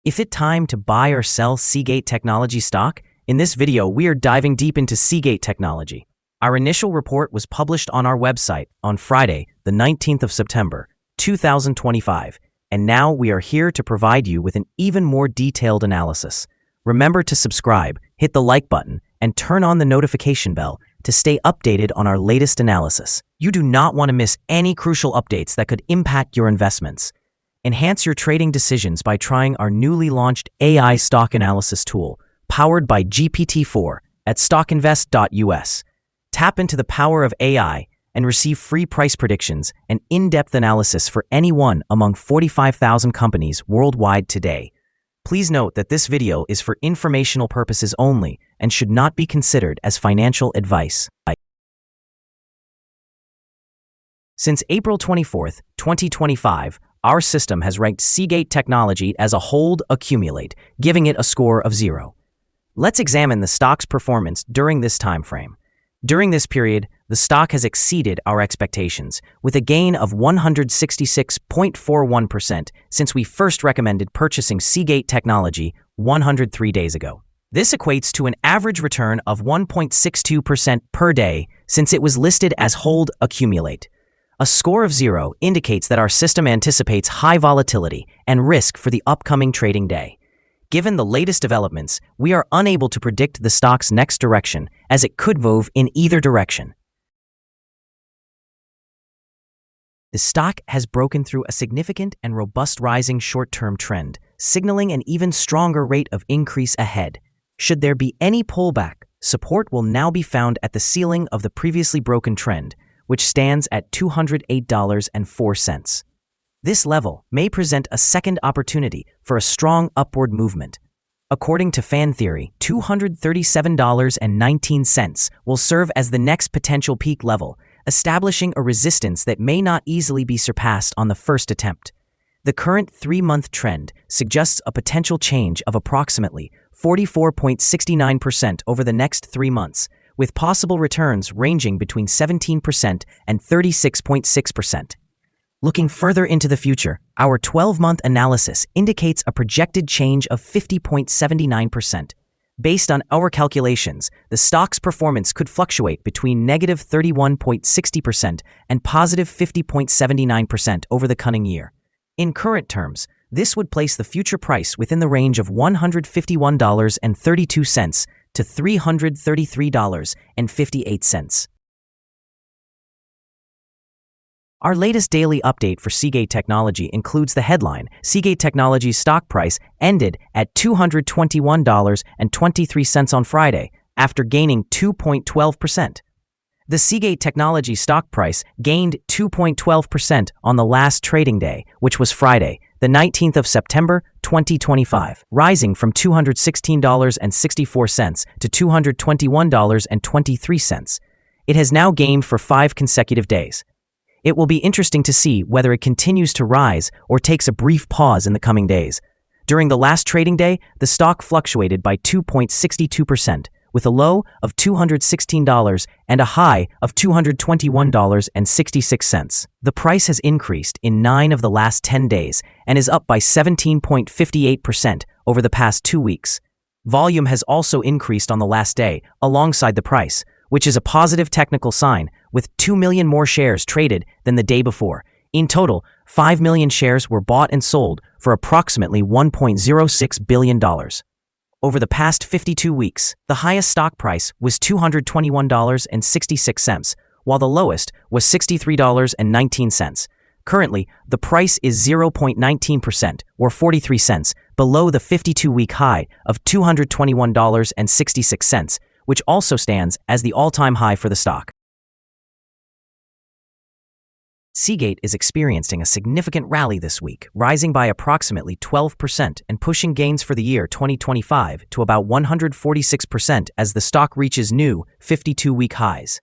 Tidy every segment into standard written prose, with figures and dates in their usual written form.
Is it time to buy or sell Seagate Technology stock? In this video, we are diving deep into Seagate Technology. Our initial report was published on our website on Friday, the 19th of September, 2025, and now we are here to provide you with an even more detailed analysis. Remember to subscribe, hit the like button, and turn on the notification bell to stay updated on our latest analysis. You do not want to miss any crucial updates that could impact your investments. Enhance your trading decisions by trying our newly launched AI stock analysis tool, powered by GPT-4 at stockinvest.us. Tap into the power of AI and receive free price predictions and in-depth analysis for any one among 45,000 companies worldwide today. Please note that this video is for informational purposes only and should not be considered as financial advice. Since April 24, 2025, our system has ranked Seagate Technology as a hold accumulate, giving it a score of 0. Let's examine the stock's performance during this time frame. During this period, the stock has exceeded our expectations, with a gain of 166.41% since we first recommended purchasing Seagate Technology 103 days ago. This equates to an average return of 1.62% per day since it was listed as hold accumulate. A score of 0 indicates that our system anticipates high volatility and risk for the upcoming trading day. Given the latest developments, we are unable to predict the stock's next direction, as it could move in either direction. The stock has broken through a significant and robust rising short-term trend, signaling an even stronger rate of increase ahead. Should there be any pullback, support will now be found at the ceiling of the previously broken trend, which stands at $208.04. This level may present a second opportunity for a strong upward movement. According to fan theory, $237.19 will serve as the next potential peak level, establishing a resistance that may not easily be surpassed on the first attempt. The current 3-month trend suggests a potential change of approximately 44.69% over the next 3 months, with possible returns ranging between 17% and 36.6%. Looking further into the future, our 12-month analysis indicates a projected change of 50.79%. Based on our calculations, the stock's performance could fluctuate between negative 31.60% and positive 50.79% over the coming year. In current terms, this would place the future price within the range of $151.32 to $333.58. Our latest daily update for Seagate Technology includes the headline: Seagate Technology's stock price ended at $221.23 on Friday, after gaining 2.12%. The Seagate Technology stock price gained 2.12% on the last trading day, which was Friday, the 19th of September, 2025, rising from $216.64 to $221.23. It has now gained for 5 consecutive days. It will be interesting to see whether it continues to rise or takes a brief pause in the coming days. During the last trading day, the stock fluctuated by 2.62%, with a low of $216 and a high of $221.66. The price has increased in 9 of the last 10 days and is up by 17.58% over the past 2 weeks. Volume has also increased on the last day, alongside the price, which is a positive technical sign, with 2 million more shares traded than the day before. In total, 5 million shares were bought and sold for approximately $1.06 billion. Over the past 52 weeks, the highest stock price was $221.66, while the lowest was $63.19. Currently, the price is 0.19%, or 43 cents, below the 52-week high of $221.66, which also stands as the all-time high for the stock. Seagate is experiencing a significant rally this week, rising by approximately 12% and pushing gains for the year 2025 to about 146% as the stock reaches new 52-week highs.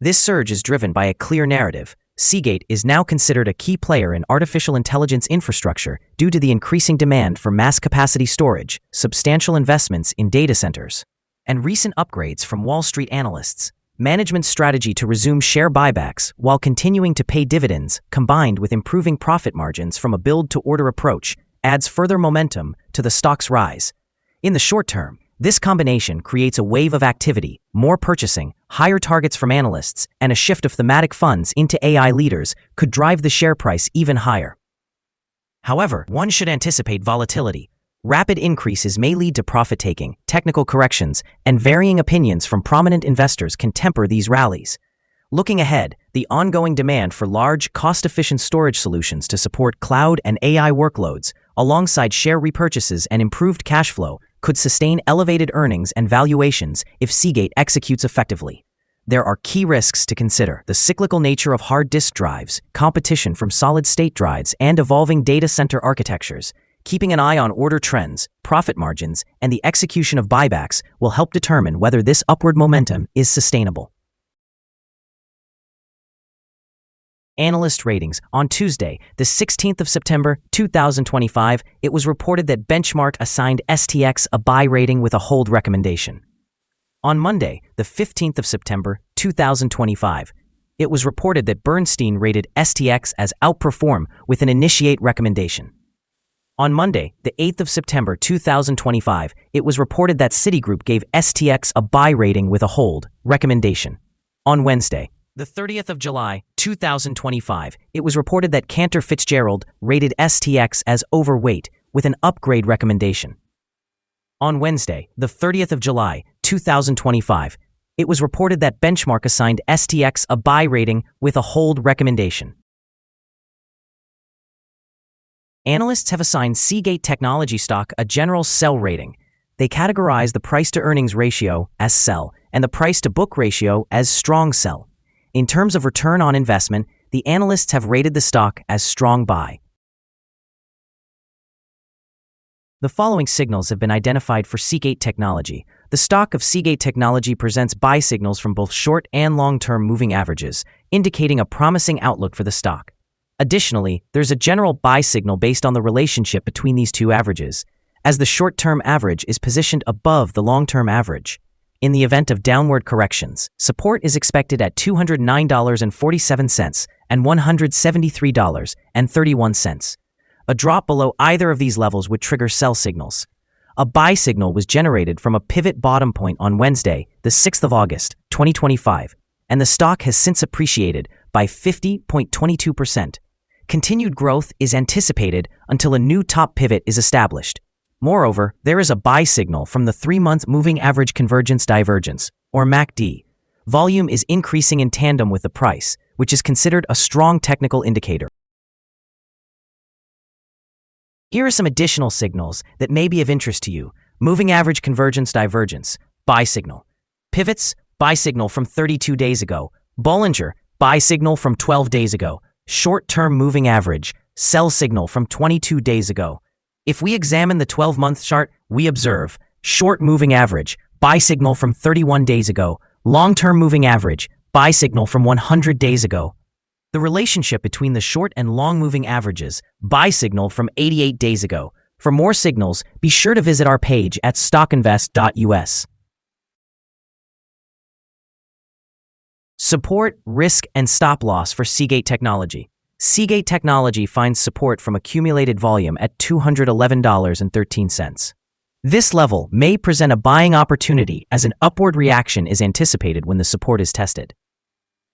This surge is driven by a clear narrative. Seagate is now considered a key player in artificial intelligence infrastructure due to the increasing demand for mass-capacity storage, substantial investments in data centers, and recent upgrades from Wall Street analysts. Management's strategy to resume share buybacks while continuing to pay dividends, combined with improving profit margins from a build-to-order approach, adds further momentum to the stock's rise. In the short term, this combination creates a wave of activity, more purchasing, higher targets from analysts, and a shift of thematic funds into AI leaders could drive the share price even higher. However, one should anticipate volatility. Rapid increases may lead to profit-taking, technical corrections, and varying opinions from prominent investors can temper these rallies. Looking ahead, the ongoing demand for large, cost-efficient storage solutions to support cloud and AI workloads, alongside share repurchases and improved cash flow, could sustain elevated earnings and valuations if Seagate executes effectively. There are key risks to consider: the cyclical nature of hard disk drives, competition from solid-state drives, and evolving data center architectures. Keeping an eye on order trends, profit margins, and the execution of buybacks will help determine whether this upward momentum is sustainable. Analyst ratings. On Tuesday, the 16th of September 2025, it was reported that Benchmark assigned STX a buy rating with a hold recommendation. On Monday, the 15th of September 2025, it was reported that Bernstein rated STX as outperform with an initiate recommendation. On Monday, the 8th of September 2025, it was reported that Citigroup gave STX a buy rating with a hold recommendation. On Wednesday, the 30th of July 2025, it was reported that Cantor Fitzgerald rated STX as overweight with an upgrade recommendation. On Wednesday, the 30th of July 2025, it was reported that Benchmark assigned STX a buy rating with a hold recommendation. Analysts have assigned Seagate Technology stock a general sell rating. They categorize the price-to-earnings ratio as sell and the price-to-book ratio as strong sell. In terms of return on investment, the analysts have rated the stock as strong buy. The following signals have been identified for Seagate Technology. The stock of Seagate Technology presents buy signals from both short and long-term moving averages, indicating a promising outlook for the stock. Additionally, there's a general buy signal based on the relationship between these two averages, as the short-term average is positioned above the long-term average. In the event of downward corrections, support is expected at $209.47 and $173.31. A drop below either of these levels would trigger sell signals. A buy signal was generated from a pivot bottom point on Wednesday, the 6th of August, 2025, and the stock has since appreciated by 50.22%. Continued growth is anticipated until a new top pivot is established. Moreover, there is a buy signal from the 3-month moving average convergence divergence, or MACD. Volume is increasing in tandem with the price, which is considered a strong technical indicator. Here are some additional signals that may be of interest to you. Moving average convergence divergence, buy signal. Pivots, buy signal from 32 days ago. Bollinger, buy signal from 12 days ago. Short-term moving average, sell signal from 22 days ago. If we examine the 12-month chart, we observe short moving average, buy signal from 31 days ago, long-term moving average, buy signal from 100 days ago. The relationship between the short and long moving averages, buy signal from 88 days ago. For more signals, be sure to visit our page at stockinvest.us. Support, risk, and stop loss for Seagate Technology. Seagate Technology finds support from accumulated volume at $211.13. This level may present a buying opportunity as an upward reaction is anticipated when the support is tested.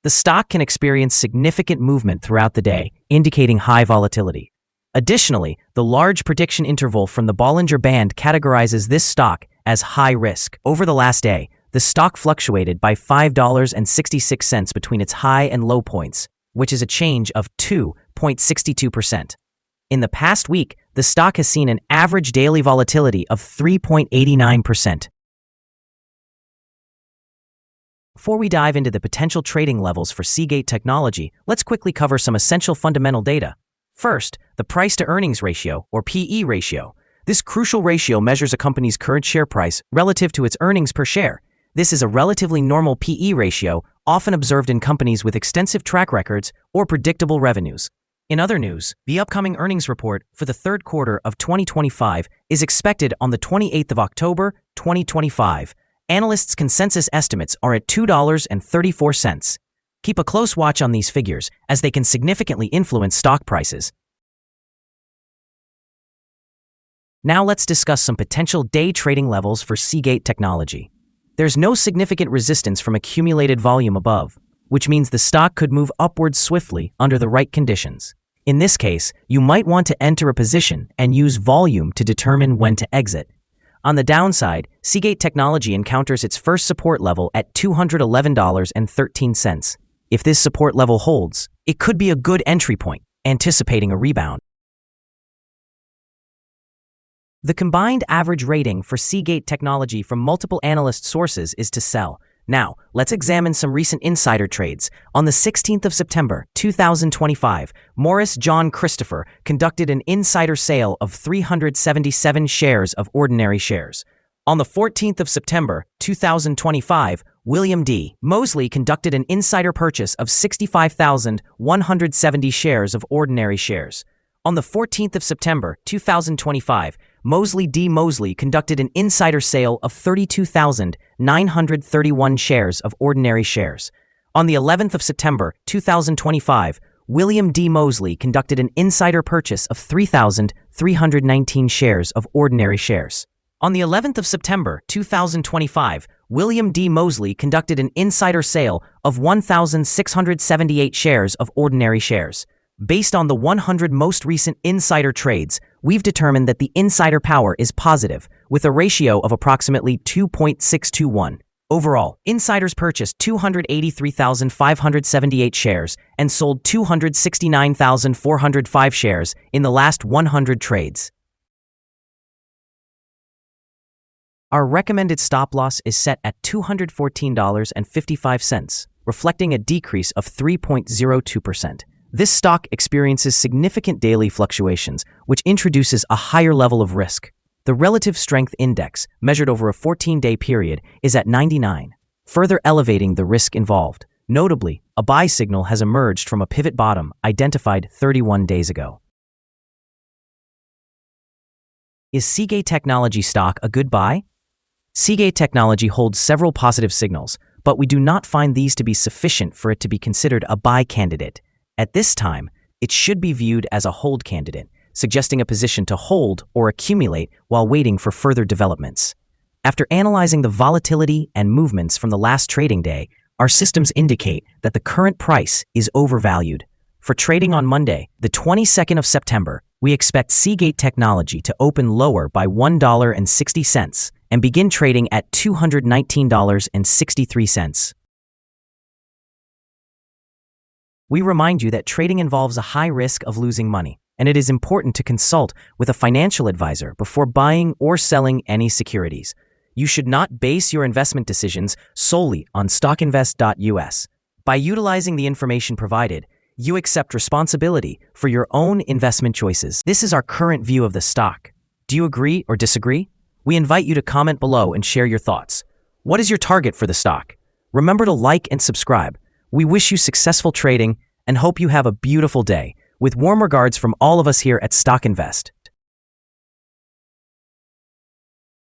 The stock can experience significant movement throughout the day, indicating high volatility. Additionally, the large prediction interval from the Bollinger Band categorizes this stock as high risk. Over the last day, the stock fluctuated by $5.66 between its high and low points, which is a change of 2.62%. In the past week, the stock has seen an average daily volatility of 3.89%. Before we dive into the potential trading levels for Seagate Technology, let's quickly cover some essential fundamental data. First, the price-to-earnings ratio, or PE ratio. This crucial ratio measures a company's current share price relative to its earnings per share. This is a relatively normal PE ratio, often observed in companies with extensive track records or predictable revenues. In other news, the upcoming earnings report for the third quarter of 2025 is expected on the 28th of October, 2025. Analysts' consensus estimates are at $2.34. Keep a close watch on these figures, as they can significantly influence stock prices. Now let's discuss some potential day trading levels for Seagate Technology. There's no significant resistance from accumulated volume above, which means the stock could move upwards swiftly under the right conditions. In this case, you might want to enter a position and use volume to determine when to exit. On the downside, Seagate Technology encounters its first support level at $211.13. If this support level holds, it could be a good entry point, anticipating a rebound. The combined average rating for Seagate Technology from multiple analyst sources is to sell. Now, let's examine some recent insider trades. On the 16th of September, 2025, Morris John Christopher conducted an insider sale of 377 shares of ordinary shares. On the 14th of September, 2025, William D. Mosley conducted an insider purchase of 65,170 shares of ordinary shares. On the 14th of September, 2025, Mosley D. Mosley conducted an insider sale of 32,931 shares of ordinary shares. On the 11th of September, 2025, William D. Mosley conducted an insider purchase of 3,319 shares of ordinary shares. On the 11th of September, 2025, William D. Mosley conducted an insider sale of 1,678 shares of ordinary shares. Based on the 100 most recent insider trades, we've determined that the insider power is positive, with a ratio of approximately 2.621. Overall, insiders purchased 283,578 shares and sold 269,405 shares in the last 100 trades. Our recommended stop loss is set at $214.55, reflecting a decrease of 3.02%. This stock experiences significant daily fluctuations, which introduces a higher level of risk. The relative strength index, measured over a 14-day period, is at 99, further elevating the risk involved. Notably, a buy signal has emerged from a pivot bottom identified 31 days ago. Is Seagate Technology stock a good buy? Seagate Technology holds several positive signals, but we do not find these to be sufficient for it to be considered a buy candidate. At this time, it should be viewed as a hold candidate, suggesting a position to hold or accumulate while waiting for further developments. After analyzing the volatility and movements from the last trading day, our systems indicate that the current price is overvalued. For trading on Monday, the 22nd of September, we expect Seagate Technology to open lower by $1.60 and begin trading at $219.63. We remind you that trading involves a high risk of losing money, and it is important to consult with a financial advisor before buying or selling any securities. You should not base your investment decisions solely on stockinvest.us. By utilizing the information provided, you accept responsibility for your own investment choices. This is our current view of the stock. Do you agree or disagree? We invite you to comment below and share your thoughts. What is your target for the stock? Remember to like and subscribe. We wish you successful trading and hope you have a beautiful day. With warm regards from all of us here at Stock Invest.